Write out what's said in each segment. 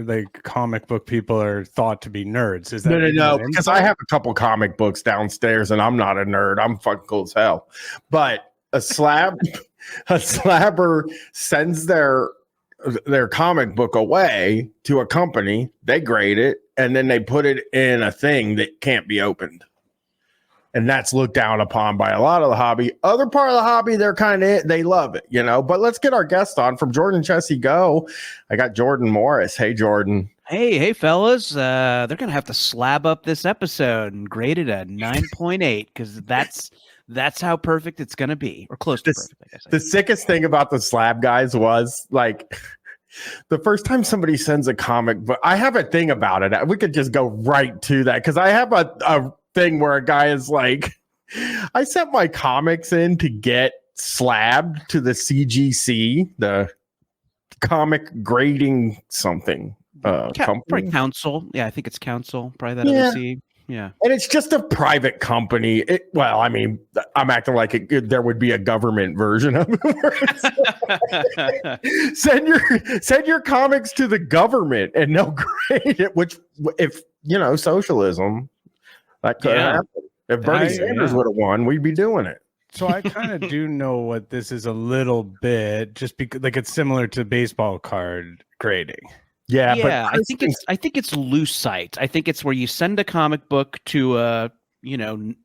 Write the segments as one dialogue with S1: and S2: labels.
S1: like comic book people are thought to be nerds. Is that
S2: no? Because I have a couple comic books downstairs, and I'm not a nerd. I'm fucking cool as hell. But a slabber sends their comic book away to a company. They grade it, and then they put it in a thing that can't be opened. And that's looked down upon by a lot of the hobby. Other part of the hobby, they love it, you know. But let's get our guest on from Jordan Chessie Go. I got Jordan Morris. Hey, Jordan.
S3: Hey, fellas. They're gonna have to slab up this episode and grade it at 9.8 because that's how perfect it's gonna be, or close to perfect. I guess.
S2: The sickest thing about the slab guys was like the first time somebody sends a comic book. I have a thing about it. We could just go right to that because I have a thing where a guy is like, I sent my comics in to get slabbed to the CGC, the comic grading something company.
S3: Council. Yeah, I think it's Council. Probably that other C. Yeah.
S2: And it's just a private company. Well, I mean, I'm acting like there would be a government version of it. Send your comics to the government and they'll grade it, which if, socialism, that could happen. If Bernie Sanders would have won, we'd be doing it.
S1: So I kind of do know what this is a little bit, just because like it's similar to baseball card grading.
S3: Yeah, but I think it's loose sight. I think it's where you send a comic book to a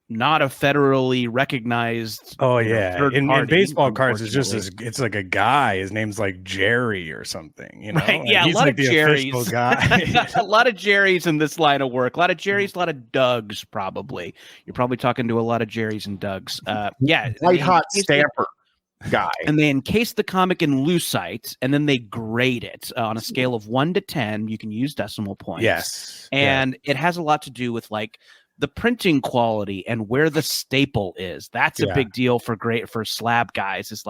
S3: not a federally recognized.
S1: Oh yeah, in baseball cards, it's like a guy. His name's like Jerry or something.
S3: Right? Yeah,
S1: he's
S3: a lot
S1: like
S3: of Jerrys.
S1: Guy.
S3: A lot of Jerrys in this line of work. A lot of Jerrys, a lot of Dougs. Probably you're probably talking to a lot of Jerrys and Dougs.
S2: White hot stamper guy.
S3: And they encase the comic in lucite, and then they grade it on a scale of 1 to 10. You can use decimal points.
S1: Yes,
S3: and it has a lot to do with like the printing quality and where the staple is. That's a big deal for slab guys. Is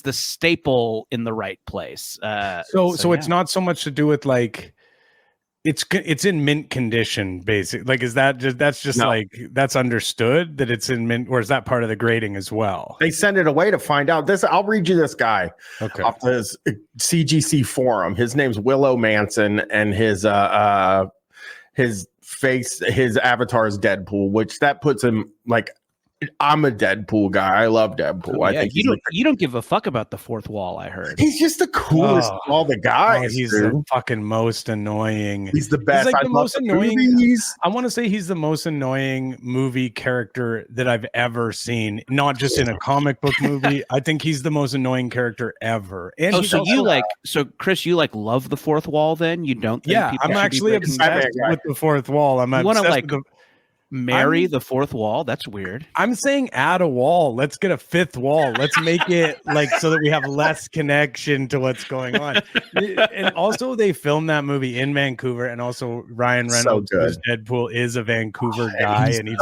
S3: the staple in the right place?
S1: So it's not so much to do with like it's in mint condition, basically. Like, is that just like that's understood that it's in mint, or is that part of the grading as well?
S2: They send it away to find out. I'll read you this guy
S1: off
S2: his CGC forum. His name's Willow Manson, and his avatar is Deadpool, which that puts him like, I'm a Deadpool guy. I love Deadpool. I think
S3: you don't give a fuck about the fourth wall. I heard
S2: he's just the coolest of all the guys.
S1: He's the fucking most annoying.
S2: He's the best.
S1: He's like
S2: the most
S1: annoying.
S2: Movies.
S1: I want to say he's the most annoying movie character that I've ever seen. Not just in a comic book movie. I think he's the most annoying character ever. And
S3: Chris, you love the fourth wall? Then you don't? Think
S1: I'm actually obsessed with the fourth wall. I'm obsessed with
S3: marry the fourth wall. That's weird.
S1: I'm saying add a wall. Let's get a fifth wall. Let's make it like so that we have less connection to what's going on. And also they filmed that movie in Vancouver, and also Ryan Reynolds, who's Deadpool, is a Vancouver guy, and he's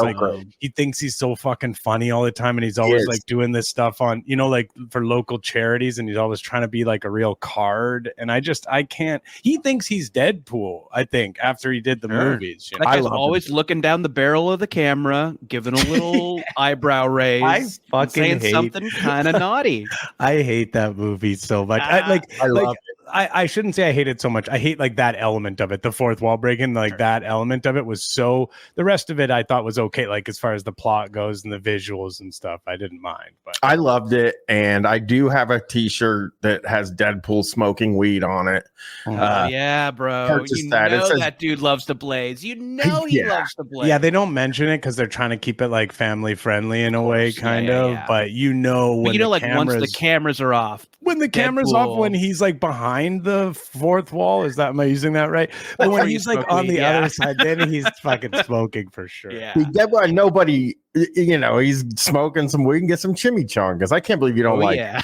S1: he thinks he's so fucking funny all the time, and he's always like doing this stuff on like for local charities, and he's always trying to be like a real card, and I can't. He thinks he's Deadpool, I think, after he did the movies.
S3: That guy's always looking down the barrel of the camera, giving a little eyebrow raise, saying something kind of naughty.
S1: I hate that movie so much. I love it. I shouldn't say I hate it so much. I hate like that element of it, the fourth wall breaking. Like that element of it was so. The rest of it I thought was okay. Like as far as the plot goes and the visuals and stuff, I didn't mind. But
S2: I loved it, and I do have a T-shirt that has Deadpool smoking weed on it.
S3: Yeah, bro. You know that dude loves the Blaze. You know he loves the Blaze.
S1: Yeah, they don't mention it because they're trying to keep it like family friendly in a way, kind of.
S3: Yeah.
S1: But once
S3: the cameras are off.
S1: When the camera's off, when he's like behind the fourth wall, am I using that right? But when he's like on the other side, then he's fucking smoking for sure.
S3: Yeah.
S2: Nobody, he's smoking some weed and get some chimichangas. I can't believe you don't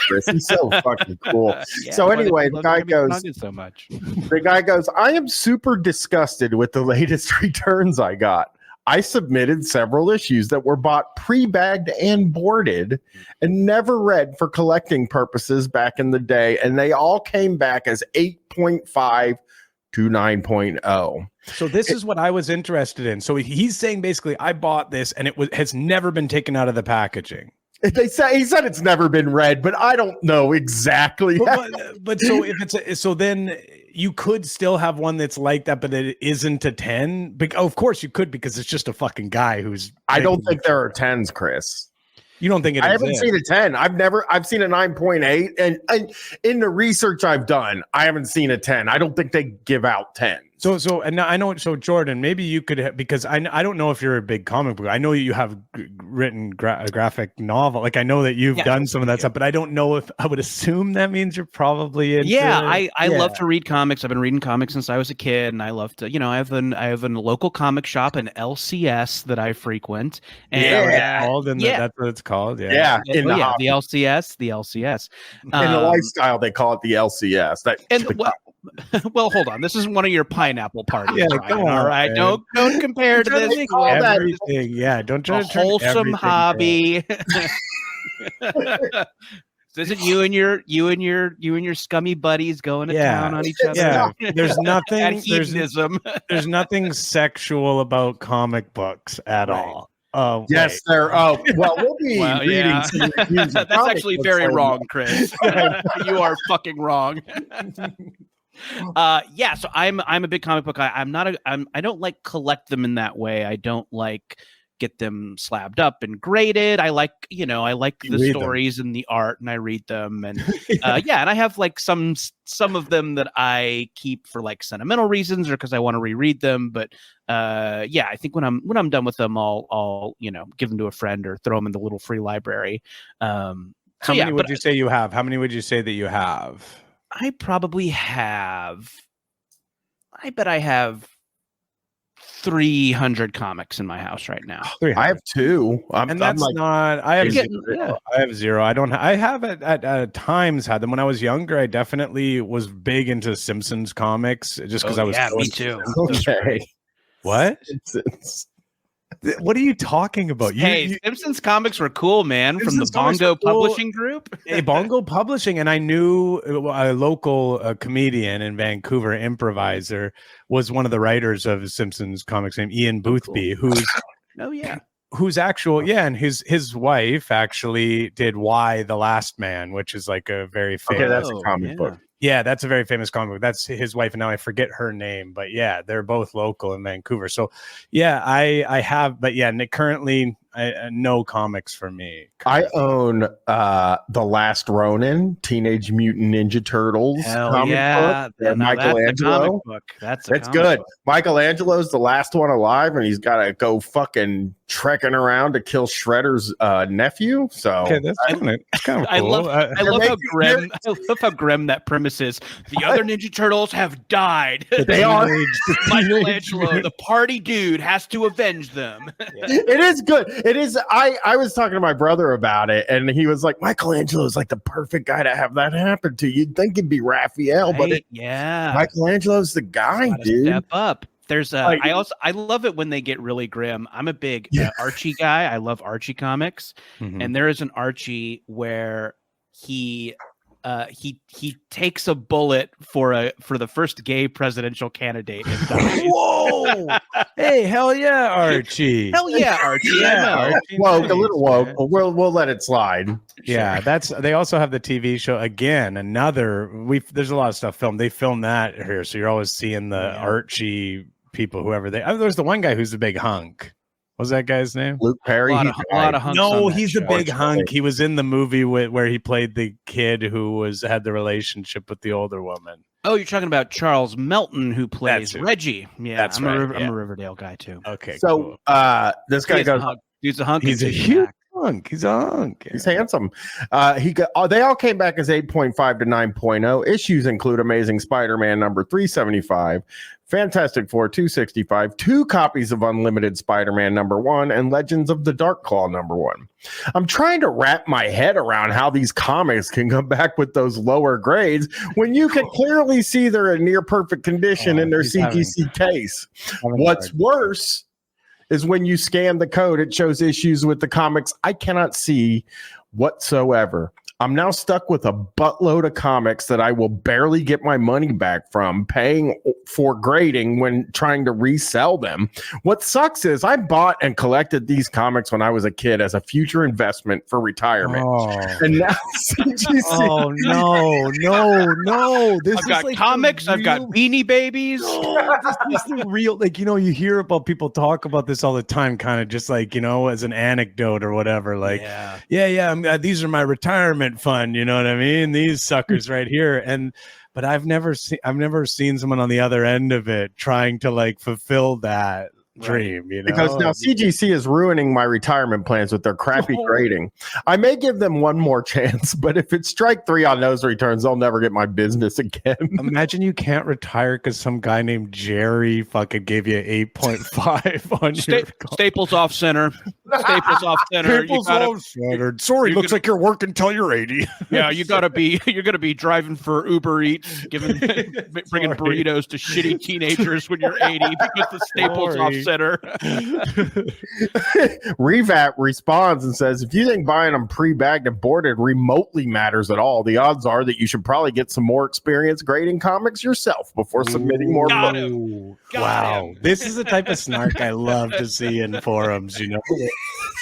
S2: Chris. He's so fucking cool. So anyway, the guy goes,
S3: so much.
S2: The guy goes, I am super disgusted with the latest returns I got. I submitted several issues that were bought pre-bagged and boarded and never read for collecting purposes back in the day, and they all came back as 8.5 to 9.0.
S1: So this is what I was interested in. So he's saying basically, I bought this and has never been taken out of the packaging.
S2: He said it's never been read, but I don't know exactly.
S1: But so if it's then you could still have one that's like that, but it isn't a 10. Of course you could, because it's just a fucking guy who's.
S2: I don't think there are 10s, Chris.
S1: You don't think it
S2: I
S1: exists?
S2: haven't seen a 10. I've seen a 9.8. And in the research I've done, I haven't seen a 10. I don't think they give out 10.
S1: So and I know. So Jordan, maybe you could, because I don't know if you're a big comic book. I know you have written a graphic novel. Like I know that you've done some of that stuff, but I don't know if I would assume that means you're probably into.
S3: Yeah, I love to read comics. I've been reading comics since I was a kid, and I love to. I have a local comic shop, an LCS that I frequent. And
S1: that's what it's called.
S2: Yeah,
S3: the LCS, the LCS.
S2: In the lifestyle, they call it the LCS.
S3: Well, hold on. This isn't one of your pineapple parties.
S1: Yeah,
S3: Bryan,
S1: come on,
S3: all right.
S1: Man.
S3: Don't compare to this.
S1: Everything. Yeah, don't try
S3: a
S1: to turn
S3: wholesome hobby. So is it you and your scummy buddies going to town on each other?
S1: Yeah, there's nothing. There's nothing sexual about comic books at all. Oh
S2: yes, there. Oh well, we'll be reading some reviews.
S3: That's actually very wrong, Chris. You are fucking wrong. So I'm a big comic book guy. I don't like collect them in that way. I don't like get them slabbed up and graded. I like the stories and the art, and I read them, and and I have like some of them that I keep for like sentimental reasons or because I want to reread them. But I think when I'm done with them, I'll give them to a friend or throw them in the little free library.
S1: How many would you say you have? How many would you say that you have?
S3: I probably have. I bet I have 300 comics in my house right now.
S2: 300. I have 2.
S1: I have 0. I have 0. I have at times had them when I was younger. I definitely was big into Simpsons comics just because I was.
S3: Yeah, me too.
S2: Okay.
S1: What? What are you talking about?
S3: Simpsons comics were cool, man. From the Bongo Publishing Group.
S1: Bongo Publishing, and I knew a local comedian in Vancouver, improviser, was one of the writers of Simpsons comics named Ian Boothby, who's and his wife actually did Why the Last Man, which is like a very famous.
S2: Okay, that's a comic book.
S1: Yeah, that's a very famous comic book. That's his wife, and now I forget her name, but yeah, they're both local in Vancouver. So yeah, I have, but yeah, currently no comics for me.
S2: I own The Last Ronin, Teenage Mutant Ninja Turtles comic book. Michelangelo.
S3: That's
S2: good. Book. Michelangelo's the last one alive, and he's got to go fucking trekking around to kill Shredder's nephew. So
S1: that's kind of cool.
S3: I love how grim that premise is. The other Ninja Turtles have died.
S2: They are.
S3: Michelangelo, the party dude, has to avenge them.
S2: It is good. It is. I was talking to my brother about it, and he was like, Michelangelo is like the perfect guy to have that happen to. You'd think it'd be Raphael, but Michelangelo's the guy, dude.
S3: Step up. There's I love it when they get really grim. I'm a big Archie guy. I love Archie comics, and there is an Archie where he takes a bullet for the first gay presidential candidate and dies.
S1: Whoa! Hey, hell yeah, Archie!
S3: Hell yeah, Archie!
S1: Yeah,
S2: woke, a little woke. We'll let it slide.
S1: Yeah, they also have the TV show again. There's a lot of stuff filmed. They filmed that here, so you're always seeing the Archie people, whoever they. There's the one guy who's the big hunk. What was that guy's name?
S2: Luke Perry.
S3: A lot of hunks.
S1: No, he's a big hunk. He was in the movie where he played the kid who had the relationship with the older woman.
S3: Oh, you're talking about Charles Melton, who plays Reggie. Yeah,
S1: that's
S3: I'm a Riverdale guy too.
S1: Okay,
S2: so
S1: cool.
S2: This guy goes.
S3: He's a hunk.
S1: He's a huge hunk. He's a hunk.
S2: He's handsome. They all came back as 8.5 to 9.0. Issues include Amazing Spider-Man number 375. Fantastic Four 265, 2 copies of Unlimited Spider-Man number 1, and Legends of the Dark Claw number 1. I'm trying to wrap my head around how these comics can come back with those lower grades when you can clearly see they're in near perfect condition in their CGC case. What's worse is when you scan the code, it shows issues with the comics I cannot see whatsoever. I'm now stuck with a buttload of comics that I will barely get my money back from, paying for grading when trying to resell them. What sucks is I bought and collected these comics when I was a kid as a future investment for retirement. And now CGC.
S1: Oh no.
S3: I've got
S1: like
S3: comics, I've got Beanie Babies.
S1: This is the real, like, you hear about people talk about this all the time, kind of just like, as an anecdote or whatever. Like, these are my retirement fund, you know what I mean? These suckers right here. But I've never seen someone on the other end of it trying to like fulfill that dream,
S2: because now CGC is ruining my retirement plans with their crappy grading. I may give them one more chance, but if it's strike 3 on those returns, they'll never get my business again.
S1: Imagine you can't retire because some guy named Jerry fucking gave you 8.5 on your
S3: Staples off center. Staples off center.
S1: Sorry, looks like you're working till you're 80.
S3: Yeah, you're gonna be driving for Uber Eats, bringing burritos to shitty teenagers when you're 80 because the Staples off center.
S2: Revat responds and says, if you think buying them pre-bagged and boarded remotely matters at all, the odds are that you should probably get some more experience grading comics yourself before submitting more.
S1: Wow. This is the type of snark I love to see in forums,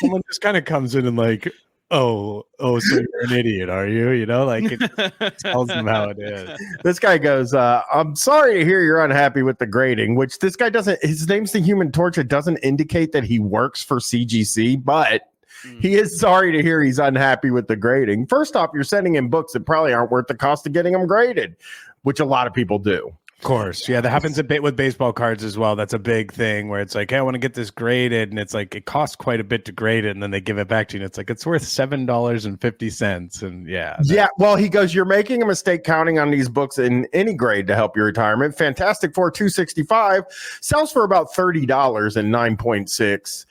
S1: Someone just kind of comes in and like, so you're an idiot, are you? Like it tells them how it is.
S2: This guy goes, I'm sorry to hear you're unhappy with the grading, which this guy doesn't, his name's the Human Torch. It doesn't indicate that he works for CGC, but he is sorry to hear he's unhappy with the grading. First off, you're sending in books that probably aren't worth the cost of getting them graded, which a lot of people do.
S1: Of course. Yeah, that happens a bit with baseball cards as well. That's a big thing where it's like, hey, I want to get this graded. And it's like, it costs quite a bit to grade it. And then they give it back to you. And it's like, it's worth $7.50. And yeah.
S2: Well, he goes, you're making a mistake counting on these books in any grade to help your retirement. Fantastic Four 265 sells for about $30 and 9.6.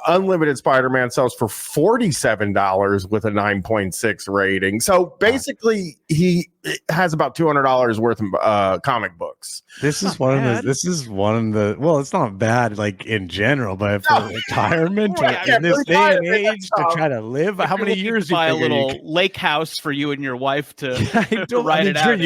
S2: Unlimited Spider-Man sells for $47 with a 9.6 rating. So basically, he has about $200 worth of comic books.
S1: This is one of the. Well, it's not bad, like in general, but for retirement in this day and age to try to live, how many years
S3: buy a little lake house for you and your wife to ride it out?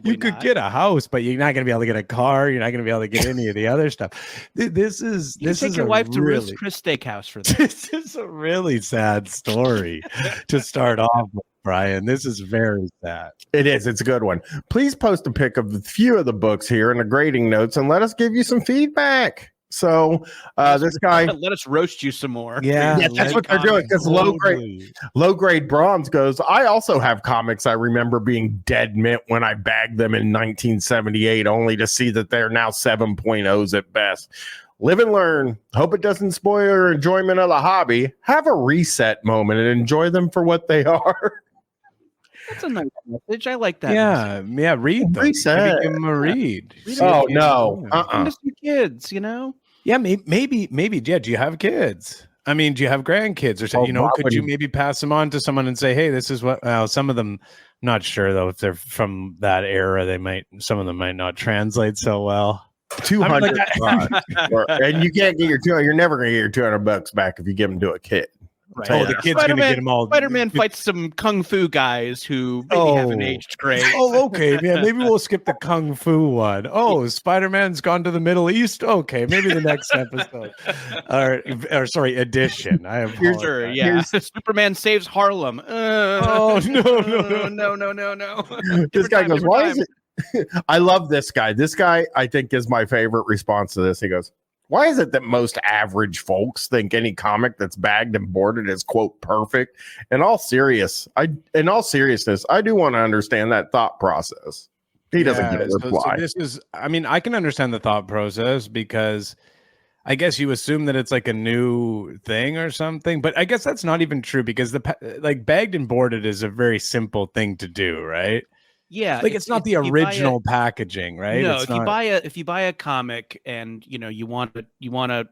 S1: You could get a house, but you're not going to be able to get a car. You're not going to be able to get any of the other stuff. This is
S3: take your wife to Ruth's Chris Steakhouse for that.
S1: This is a really sad story to start off with, Brian. This is very sad.
S2: It is. It's a good one. Please post a pic of a few of the books here and the grading notes and let us give you some feedback. So this guy
S3: let us roast you some more.
S2: Yeah, that's what they're doing. Because low grade bronze goes, I also have comics I remember being dead mint when I bagged them in 1978, only to see that they're now 7.0s at best. Live and learn. Hope it doesn't spoil your enjoyment of the hobby. Have a reset moment and enjoy them for what they are.
S3: That's a nice message. I like that.
S1: Yeah, read them.
S2: Reset.
S1: Give them a read.
S2: Oh no,
S3: Just your kids,
S1: Yeah, maybe. Yeah, do you have kids? I mean, do you have grandkids or something? Could you maybe pass them on to someone and say, "Hey, this is what." Some of them, not sure though. If they're from that era, some of them might not translate so well.
S2: 200 and you can't get you're never going to get your $200 back if you give them to a kid.
S3: Right.
S1: Oh, the kid's going to get them all.
S3: Spider-Man fights some kung fu guys who maybe haven't aged great.
S1: Oh, okay. Yeah, maybe we'll skip the kung fu one. Oh, Spider-Man's gone to the Middle East. Okay, maybe the next episode. or sorry, edition. I have
S3: sure. Yeah. Superman saves Harlem.
S1: No.
S2: This guy goes, why is it? I love this guy. This guy, I think, is my favorite response to this. He goes, why is it that most average folks think any comic that's bagged and boarded is, quote, perfect? In all seriousness, I do want to understand that thought process. He doesn't get a reply.
S1: So this is, I can understand the thought process because I guess you assume that it's like a new thing or something, but I guess that's not even true because bagged and boarded is a very simple thing to do, right?
S3: Yeah,
S1: it's not the original packaging, right?
S3: No, if you buy a comic and you want to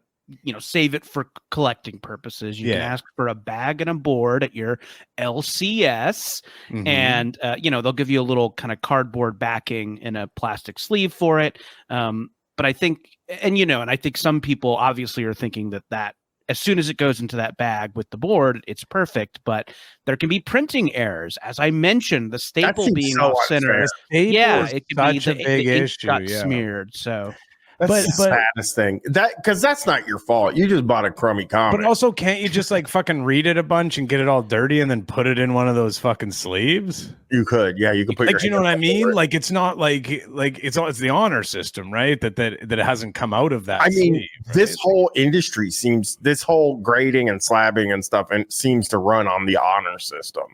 S3: save it for collecting purposes, you can ask for a bag and a board at your LCS, and they'll give you a little kind of cardboard backing and a plastic sleeve for it. But I think, and I think some people obviously are thinking that as soon as it goes into that bag with the board, it's perfect. But there can be printing errors, as I mentioned, the staple being
S2: so
S3: off center.
S1: Yeah,
S3: It could be
S1: such a big
S3: the ink
S1: issue.
S3: got smeared. So
S2: that's the saddest thing. Because that's not your fault. You just bought a crummy comic.
S1: But also, can't you just like fucking read it a bunch and get it all dirty and then put it in one of those fucking sleeves?
S2: You could, yeah. You could put
S1: like, you know what I mean? Like, it's not like it's the honor system, right? That it hasn't come out of that.
S2: I mean,
S1: sleeve, right?
S2: this whole industry this whole grading and slabbing and stuff, and seems to run on the honor system.